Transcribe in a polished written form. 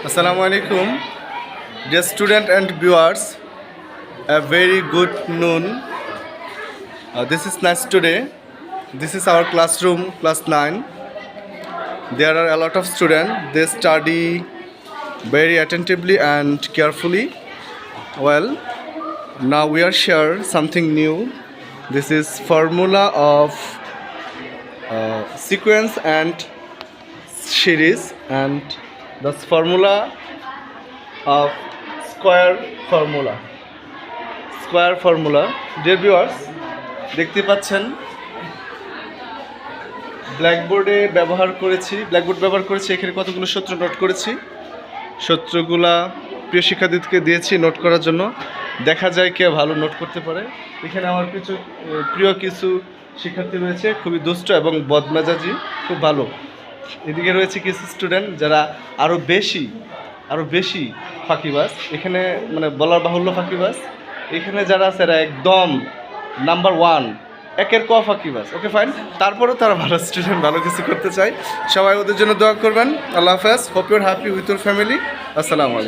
Assalamu alaikum, dear student and viewers. A very good noon. This is nice today. This is our classroom, class 9. There are a lot of students. They study very attentively and carefully. Well, now we are share something new. This is formula of sequence and series, and the formula of square formula. Dear viewers, দেখতে পাচ্ছেন blackboard ব্যবহার করেছি এখানে কতগুলো সূত্র note করেছি। সূত্রগুলা প্রিয় শিক্ষার্থীদেরকে দিয়েছি নোট করার জন্য। দেখা যায় কে ভালো নোট করতে পারে। এখানে আমার প্রিয় কিছু শিক্ষার্থী রয়েছে, খুবই দুষ্ট এবং বদমেজাজি, খুব ভালো। এদিকে রয়েছে কিছু স্টুডেন্ট যারা আরও বেশি ফাঁকিবাজ। এখানে মানে বলার বাহুল্য ফাঁকিবাজ। এখানে যারা আছে এরা একদম নাম্বার 1, একের ক ফাঁকিবাজ। ওকে ফাইন, তারপরেও তারা ভালো স্টুডেন্ট, ভালো কিছু করতে চায়। সবাই ওদের জন্য দোয়া করবেন। আল্লাহ হাফেজ। Hope your happy with your family. আসসালামু আলাইকুম।